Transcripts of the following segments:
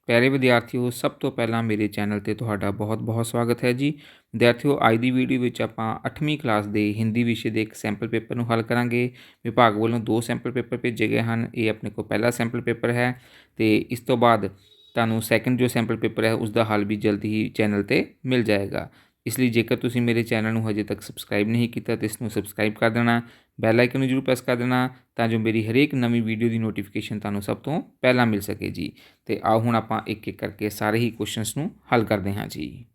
प्यारे विद्यार्थियों, सब तो पहला मेरे चैनल ਤੇ ਤੁਹਾਡਾ ਬਹੁਤ-ਬਹੁਤ ਸਵਾਗਤ ਹੈ ਜੀ। ਵਿਦਿਆਰਥੀਓ, ਅੱਜ ਦੀ ਵੀਡੀਓ ਵਿੱਚ ਆਪਾਂ 8ਵੀਂ ਕਲਾਸ ਦੇ ਹਿੰਦੀ ਵਿਸ਼ੇ ਦੇ ਇੱਕ ਸੈਂਪਲ ਪੇਪਰ ਨੂੰ ਹੱਲ ਕਰਾਂਗੇ। ਵਿਭਾਗ ਵੱਲੋਂ 2 ਸੈਂਪਲ ਪੇਪਰ ਭੇਜੇ ਗਏ ਹਨ। ਇਹ ਆਪਣੇ ਕੋਲ ਪਹਿਲਾ ਸੈਂਪਲ ਪੇਪਰ ਹੈ ਤੇ ਇਸ ਤੋਂ ਬਾਅਦ ਤੁਹਾਨੂੰ ਸੈਕੰਡ ਜੋ ਸੈਂਪਲ ਪੇਪਰ ਹੈ ਉਸ ਦਾ ਹੱਲ ਵੀ ਜਲਦੀ ਹੀ ਚੈਨਲ ਤੇ ਮਿਲ ਜਾਏਗਾ। ਇਸ ਲਈ ਜੇਕਰ ਤੁਸੀਂ ਮੇਰੇ ਚੈਨਲ ਨੂੰ ਹਜੇ ਤੱਕ ਸਬਸਕ੍ਰਾਈਬ ਨਹੀਂ ਕੀਤਾ ਤਾਂ ਇਸ ਨੂੰ ਸਬਸਕ੍ਰਾਈਬ ਕਰ ਦੇਣਾ, ਬੈਲ ਆਈਕਨ ਨੂੰ ਜ਼ਰੂਰ ਪ੍ਰੈਸ ਕਰ ਦੇਣਾ ਤਾਂ ਜੋ ਮੇਰੀ ਹਰੇਕ ਨਵੀਂ ਵੀਡੀਓ ਦੀ ਨੋਟੀਫਿਕੇਸ਼ਨ ਤੁਹਾਨੂੰ ਸਭ ਤੋਂ ਪਹਿਲਾਂ ਮਿਲ ਸਕੇ ਜੀ। ਤੇ ਆਓ ਹੁਣ ਆਪਾਂ ਇੱਕ ਇੱਕ ਕਰਕੇ ਸਾਰੇ ਹੀ ਕੁਐਸਚਨਸ ਨੂੰ ਹੱਲ ਕਰਦੇ ਹਾਂ ਜੀ।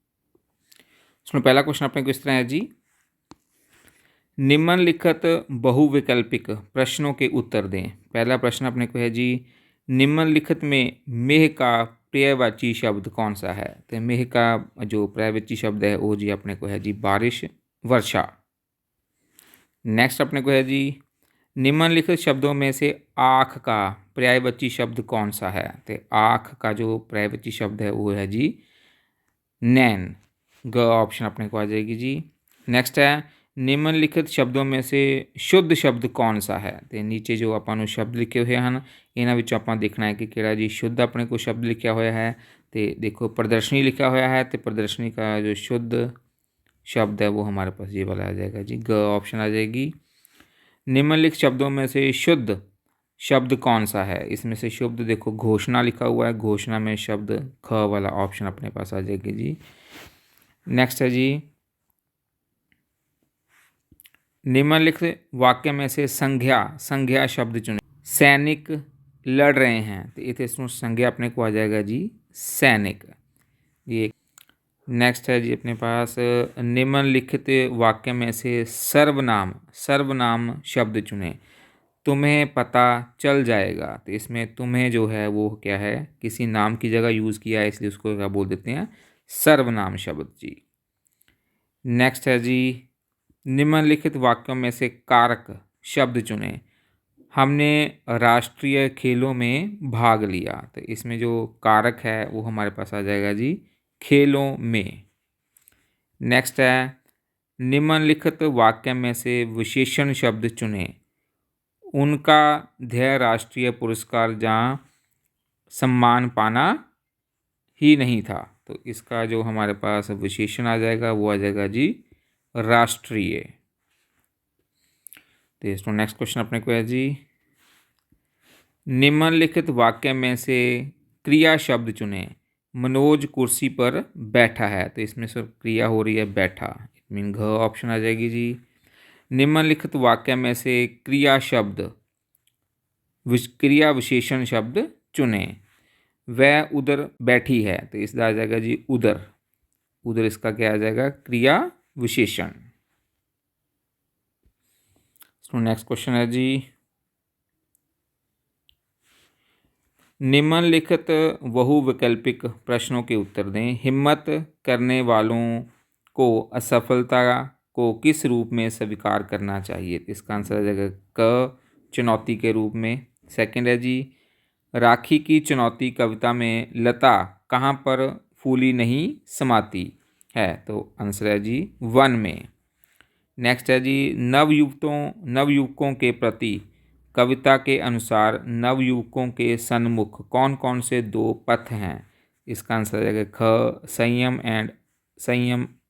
ਸੁਣੋ, ਪਹਿਲਾ ਕੁਐਸਚਨ ਆਪਣੇ ਕੋਲ ਇਸ ਤਰ੍ਹਾਂ है जी। निम्नलिखित बहुविकल्पिक प्रश्नों के उत्तर दें। पहला प्रश्न अपने को है जी, निम्नलिखित में मेह का पर्यायवाची शब्द कौन सा है। तो मेह का जो पर्यायवाची शब्द है वो जी अपने को है जी बारिश, वर्षा। नेक्स्ट अपने को है जी, निम्नलिखित शब्दों में से आँख का पर्यायवाची शब्द कौन सा है। तो आँख का जो पर्यायवाची शब्द है वो है जी नैन। ग ऑप्शन अपने को आ जाएगी जी। नेक्स्ट है, निम्नलिखित शब्दों में से शुद्ध शब्द कौन सा है। तो नीचे जो अपन शब्द लिखे हुए हैं इन्होंने विचों आपां देखना है कि किहड़ा जी शुद्ध अपने को शब्द लिखा हुआ है। तो देखो प्रदर्शनी लिखा हुआ है, तो प्रदर्शनी का जो शुद्ध शब्द है वो हमारे पास ये वाला आ जाएगा जी। ग ऑप्शन आ जाएगी। निम्नलिखित शब्दों में से शुद्ध शब्द कौन सा है। इसमें से शुद्ध देखो घोषणा लिखा हुआ है, घोषणा में शब्द ख वाला ऑप्शन अपने पास आ जाएगी जी। नेक्स्ट है जी, निम्नलिखित वाक्य में से संज्ञा शब्द चुने। सैनिक लड़ रहे हैं, तो इतने संज्ञा अपने को आ जाएगा जी सैनिक। ये नेक्स्ट है जी अपने पास, निम्नलिखित वाक्य में से सर्वनाम शब्द चुने। तुम्हें पता चल जाएगा, तो इसमें तुम्हें जो है वो क्या है, किसी नाम की जगह यूज़ किया है, इसलिए उसको क्या बोल देते हैं, सर्वनाम शब्द जी। नेक्स्ट है जी, निम्नलिखित वाक्यों में से कारक शब्द चुने। हमने राष्ट्रीय खेलों में भाग लिया, तो इसमें जो कारक है वो हमारे पास आ जाएगा जी खेलों में। नेक्स्ट है, निम्नलिखित वाक्य में से विशेषण शब्द चुने। उनका ध्येय राष्ट्रीय पुरस्कार जहाँ सम्मान पाना ही नहीं था, तो इसका जो हमारे पास विशेषण आ जाएगा वो आ जाएगा जी राष्ट्रीय। तो इसको नेक्स्ट क्वेश्चन अपने को है जी, निम्नलिखित वाक्य में से क्रिया शब्द चुने। मनोज कुर्सी पर बैठा है, तो इसमें से क्रिया हो रही है बैठा, इट मीन घ ऑप्शन आ जाएगी जी। निम्नलिखित वाक्य में से क्रिया विशेषण शब्द चुने। वह उधर बैठी है, तो इसका आ जाएगा जी उधर इसका क्या आ जाएगा, क्रिया विशेषण। नेक्स्ट क्वेश्चन है जी, निम्नलिखित बहुविकल्पिक प्रश्नों के उत्तर दें। हिम्मत करने वालों को असफलता को किस रूप में स्वीकार करना चाहिए। तो इसका आंसर आ जाएगा क, चुनौती के रूप में। सेकंड है जी, राखी की चुनौती कविता में लता कहाँ पर फूली नहीं समाती है, तो आंसर है जी वन में। नेक्स्ट है जी, नवयुवकों के प्रति कविता के अनुसार नवयुवकों के सन्मुख कौन कौन से 2 पथ हैं। इसका आंसर आ जाएगा ख, संयम एंड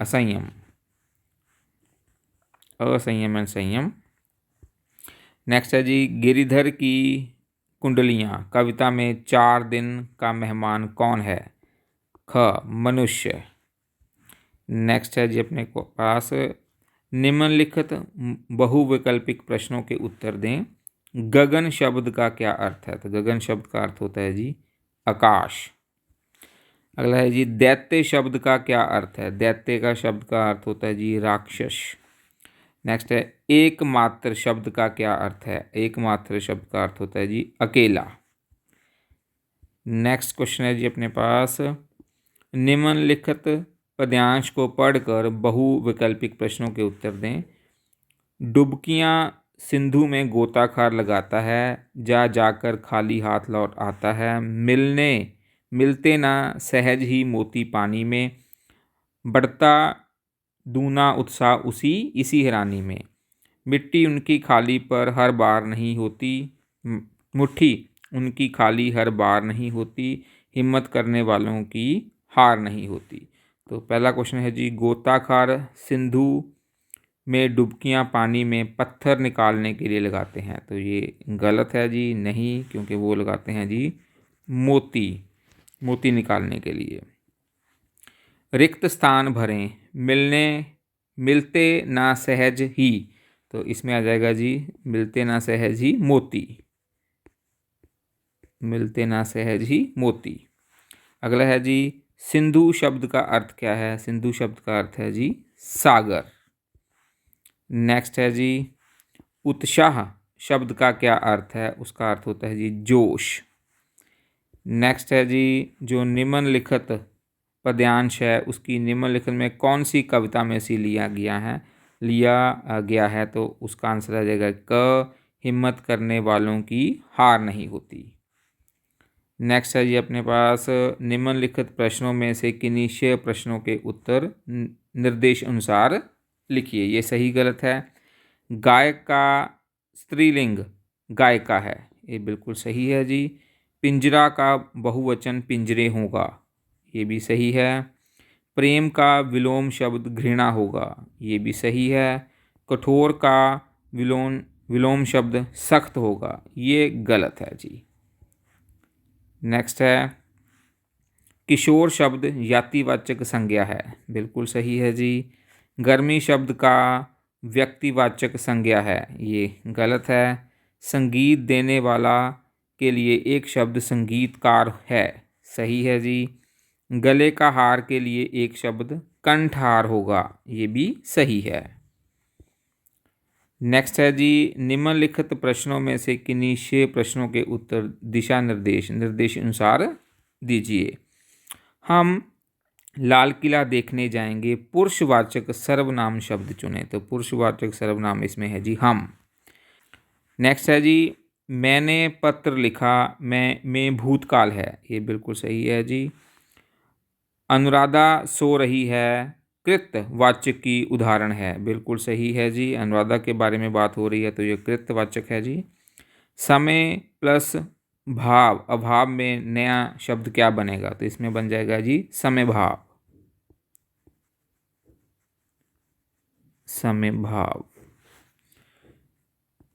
असंयम। नेक्स्ट है जी, गिरिधर की कुंडलियाँ कविता में 4 दिन का मेहमान कौन है। ख, मनुष्य। नेक्स्ट है जी अपने को पास, निम्नलिखित बहुविकल्पिक प्रश्नों के उत्तर दें। गगन शब्द का क्या अर्थ है। तो गगन शब्द का अर्थ होता है जी आकाश। अगला है जी, दैत्य शब्द का क्या अर्थ है। दैत्य का शब्द का अर्थ होता है जी राक्षस। नेक्स्ट है, एकमात्र शब्द का क्या अर्थ है। एकमात्र शब्द का अर्थ होता है जी अकेला। नेक्स्ट क्वेश्चन है जी अपने पास, निम्नलिखित पद्यांश को पढ़कर बहुविकल्पिक प्रश्नों के उत्तर दें। डुबकियाँ सिंधु में गोताखार लगाता है, जाकर खाली हाथ लौट आता है। मिलते ना सहज ही मोती पानी में, बढ़ता दूना उत्साह इसी हैरानी में। मिट्टी उनकी खाली पर हर बार नहीं होती, मुट्ठी उनकी खाली हर बार नहीं होती। हिम्मत करने वालों की हार नहीं होती। तो पहला क्वेश्चन है जी, गोताखोर सिंधु में डुबकियां पानी में पत्थर निकालने के लिए लगाते हैं। तो ये गलत है जी, नहीं, क्योंकि वो लगाते हैं जी मोती, मोती निकालने के लिए। रिक्त स्थान भरें, मिलते ना सहज ही। तो इसमें आ जाएगा जी मिलते ना सहज ही मोती, मिलते ना सहज ही मोती। अगला है जी, सिंधु शब्द का अर्थ क्या है। सिंधु शब्द का अर्थ है जी सागर। नेक्स्ट है जी, उत्साह शब्द का क्या अर्थ है। उसका अर्थ होता है जी जोश। नेक्स्ट है जी, जो निम्नलिखित पद्यांश है उसकी निम्नलिखित में कौन सी कविता में से लिया गया है। तो उसका आंसर आ जाएगा क, हिम्मत करने वालों की हार नहीं होती। नेक्स्ट है जी अपने पास, निम्नलिखित प्रश्नों में से किन्हीं 6 प्रश्नों के उत्तर निर्देश अनुसार लिखिए। ये सही गलत है। गायक का स्त्रीलिंग गायिका है, ये बिल्कुल सही है जी। पिंजरा का बहुवचन पिंजरे होगा, ये भी सही है। प्रेम का विलोम शब्द घृणा होगा, ये भी सही है। कठोर का विलोम शब्द सख्त होगा, ये गलत है जी। नेक्स्ट है, किशोर शब्द जातिवाचक संज्ञा है, बिल्कुल सही है जी। गर्मी शब्द का व्यक्तिवाचक संज्ञा है, ये गलत है। संगीत देने वाला के लिए एक शब्द संगीतकार है, सही है जी। गले का हार के लिए एक शब्द कंठहार होगा, ये भी सही है। नेक्स्ट है जी, निम्नलिखित प्रश्नों में से किन्हीं 6 प्रश्नों के उत्तर दिशा निर्देश अनुसार दीजिए। हम लाल किला देखने जाएंगे, पुरुषवाचक सर्वनाम शब्द चुनें। तो पुरुषवाचक सर्वनाम इसमें है जी हम। नेक्स्ट है जी, मैंने पत्र लिखा, में भूतकाल है, ये बिल्कुल सही है जी। अनुराधा सो रही है, कृतवाचक की उदाहरण है, बिल्कुल सही है जी। अनुराधा के बारे में बात हो रही है तो ये कृतवाचक है जी। समय प्लस भाव, अभाव में नया शब्द क्या बनेगा। तो इसमें बन जाएगा जी समय भाव, समय भाव।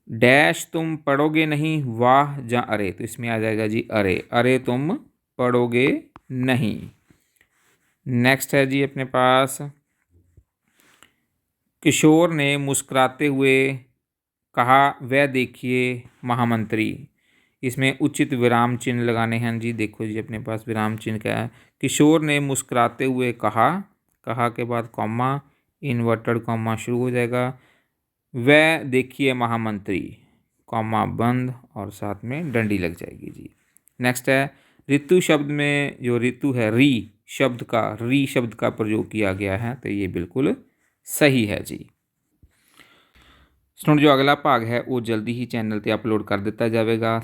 डैश तुम पढ़ोगे नहीं, वाह जा अरे। तो इसमें आ जाएगा जी अरे, अरे तुम पढ़ोगे नहीं। नेक्स्ट है जी अपने पास, किशोर ने मुस्कुराते हुए कहा, वह देखिए महामंत्री। इसमें उचित विराम चिन्ह लगाने हैं जी। देखो जी अपने पास विराम चिन्ह क्या है। किशोर ने मुस्कुराते हुए कहा, कहा के बाद कॉमा, इन्वर्टेड कॉमा शुरू हो जाएगा। वह देखिए महामंत्री, कॉमा बंद और साथ में डंडी लग जाएगी जी। नेक्स्ट है, ऋतु शब्द में जो ऋतु है री शब्द का प्रयोग किया गया है, तो ये बिल्कुल सही है जी। स्टूडेंट जो अगला भाग है वो जल्दी ही चैनल पर अपलोड कर दिता जाएगा।